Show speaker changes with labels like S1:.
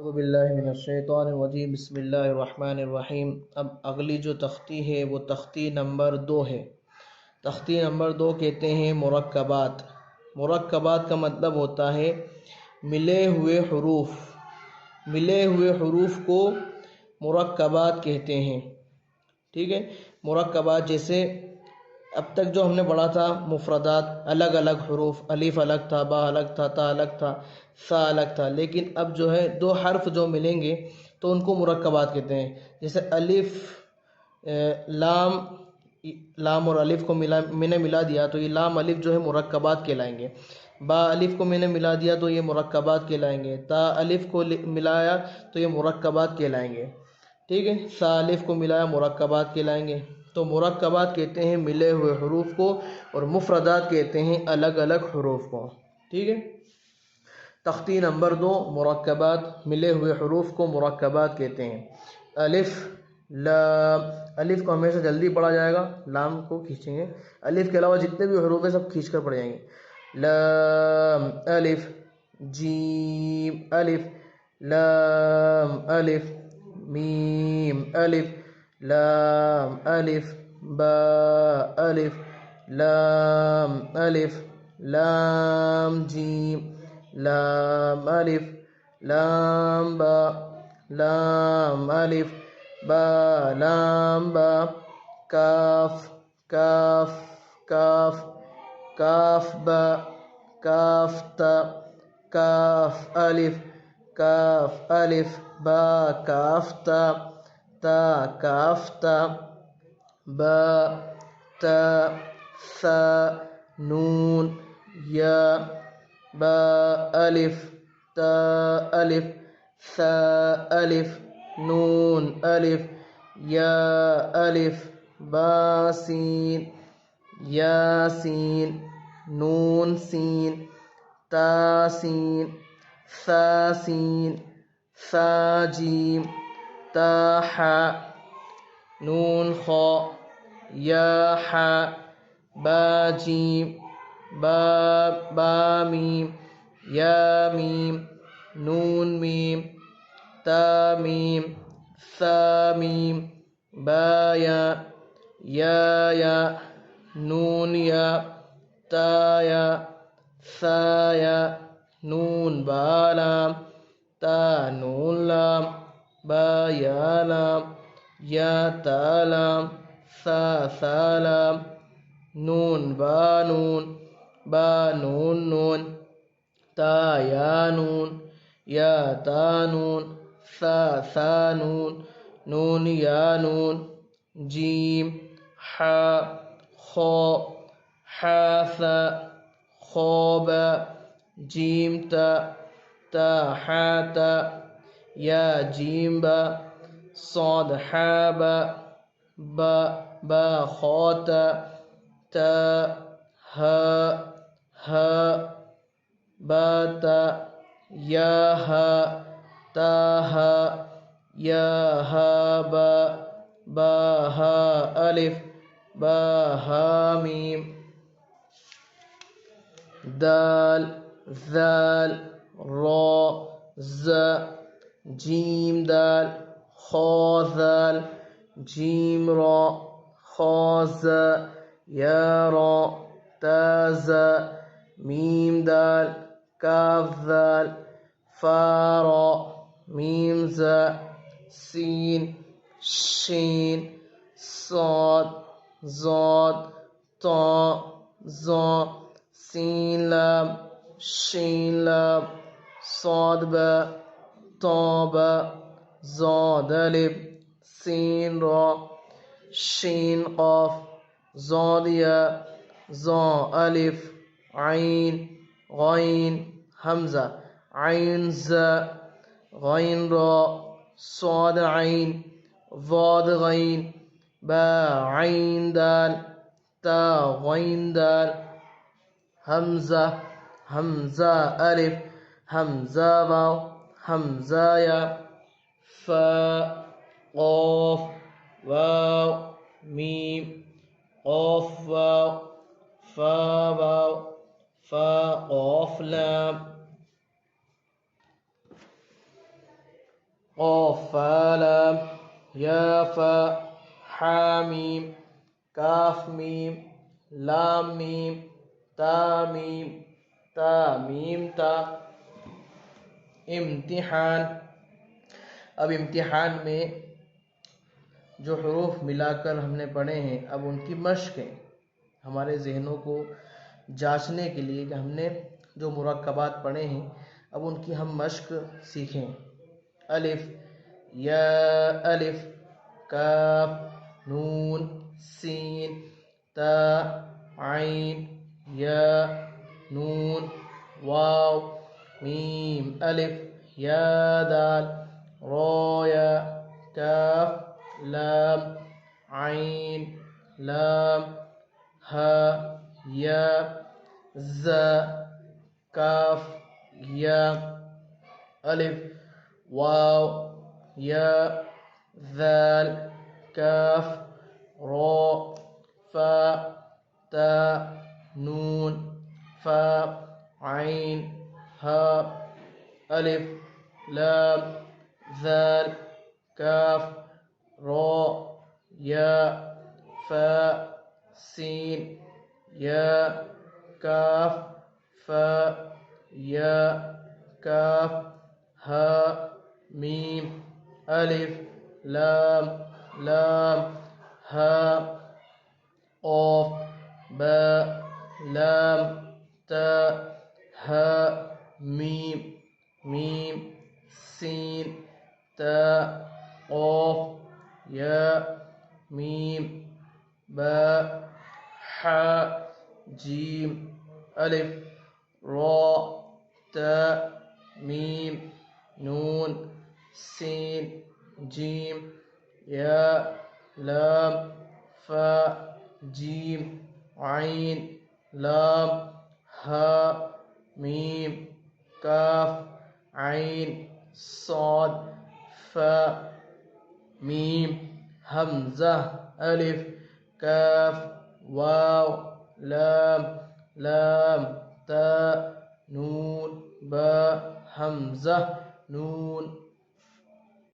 S1: बिल्लाहिमिनश्शैतानिर्रजीम बिस्मिल्लाहिर्रहमानिर्रहीम। अब अगली जो तख्ती है वो तख्ती नंबर 2 है। तख्ती नंबर 2 कहते हैं मुरक्कबात। मुरक्कबात का मतलब होता है मिले हुए हरूफ। मिले हुए हरूफ को मुरक्कबात कहते हैं। ठीक है, मुरक्कबात जैसे अब तक जो हमने पढ़ा था मुफरदात, अलग अलग हरूफ, अलिफ अलग था, बा अलग था, ता अलग था, सा अलग था। लेकिन अब जो है दो हर्फ जो मिलेंगे तो उनको मुरक्कबात कहते हैं। जैसे अलिफ, लाम, लाम और अलिफ को मैंने मिला दिया तो ये लाम अलिफ जो है मुरक्कबात कहलाएंगे। बा अलिफ को मैंने मिला दिया तो ये मुरक्कबात कहलाएंगे। ता अलिफ को मिलाया तो ये मुरक्कबात कहलाएंगे। ठीक है, सा अलिफ को मिलाया मुरक्कबात कहलाएंगे। तो मुरक्कबात कहते हैं मिले हुए हरूफ को और मुफरदात कहते हैं अलग अलग हरूफ को। ठीक है, तख्ती नंबर 2 मुरक्कबात, मिले हुए हरूफ को मुरक्कबात कहते हैं। अलिफ, लाम, अलिफ को हमेशा जल्दी पढ़ा जाएगा, लाम को खींचेंगे। अलिफ के अलावा जितने भी हरूफ है सब खींच कर पढ़ जाएंगे। लाम अलिफ, जीम अलिफ, लाम अलिफ, मीम अलिफ, लाम अलिफ, बा अलिफ, लाम अलिफ, लाम जीम, लाम अलिफ, लाम बा, लाम अलिफ, बा, लाम बा, काफ, काफ, काफ, काफ बा, काफ ता, काफ अलिफ, काफ अलिफ, बा काफ ता, काफ ता, बा ता, सा, नून, या, बा अलिफ, ता अलिफ, सा अलिफ, नून अलिफ, या अलिफ, बा सीन, या सीन, नून सीन, ता सीन, सा सीन, सा जीम, ता हा, नून खा, या हा, बा जीम, बा मीम, या मीम, नून मीम, ता मीम, सा मीम, बा या, नून या, ता या, सा या, नून बा लाम, ता नून लाम, बा या लाम, या ता लाम, सा लाम, नून बा नून, बा नून नून, ता या नून, या ता नून, सा नून, नून या नून, जीम, हा, खो, हा सा, खौब, जीम ता हा ता, या जीम बा, सौद हा बा खौत, ता हा बाता, या हा, ता हा, या हा बा हा अलिफ, बा हा मीम, दाल, जाल, रा, ज़, जीम दाल, खा जाल, जीम रा, खा ज़, या रा, ता ज़, मीम दाल, काफ दाल, फा रा, मीम ज़, सीन, शीन, साद, ज़ाद, ता, ज़ा, सीन लाम, शीन लाम, साद बा, ता बा, ज़ाद अलिफ, सीन रा, शीन क़ाफ, ज़ाद या, ज़ा अलिफ, आइन, गैन, हमज़ा, आइन ज़, गैन रा, साद आइन, ज़ाद गैन, बा आइन दाल, ता गैन दाल, हमज़ा, हमज़ा अलिफ, हमज़ा वाव, हमज़ा या, फा, क़ाफ, वाव, मीम, क़ाफ वाव, फा वाव, फा क़ाफ लाम, क़ाफ़ फ़ा लाम या फ़ा हा मीम काफ मीम लाम मीम ता मीम ता। इम्तिहान। अब इम्तिहान में जो हरूफ मिलाकर हमने पढ़े हैं अब उनकी मश्क है, हमारे जहनों को जांचने के लिए कि हमने जो मुरक्कबात पढ़े हैं अब उनकी हम मश्क सीखें। अलिफ या अलिफ काफ नून सीन ता आइन या नून वाव मीम अलिफ या दाल रो या काफ लाम आइन लाम हा या ज़ा काफ या अलिफ वाव या ज़ाल काफ रो फा ता नून फा आइन हा अलिफ लाम ज़ाल काफ रो या फा सीन या काफ फा या काफ हा मीम अलिफ लाम हा क़ाफ़ बा लाम ता हा मीम सीन ता क़ाफ़ या मीम बा हा जीम अलिफ रा ता मीम नून सीन जीम या लाम फा जीम आइन लाम हा मीम काफ आइन सॉद फा मीम हमज़ा अलिफ काफ वाव लाम ता नून बा हमज़ा नून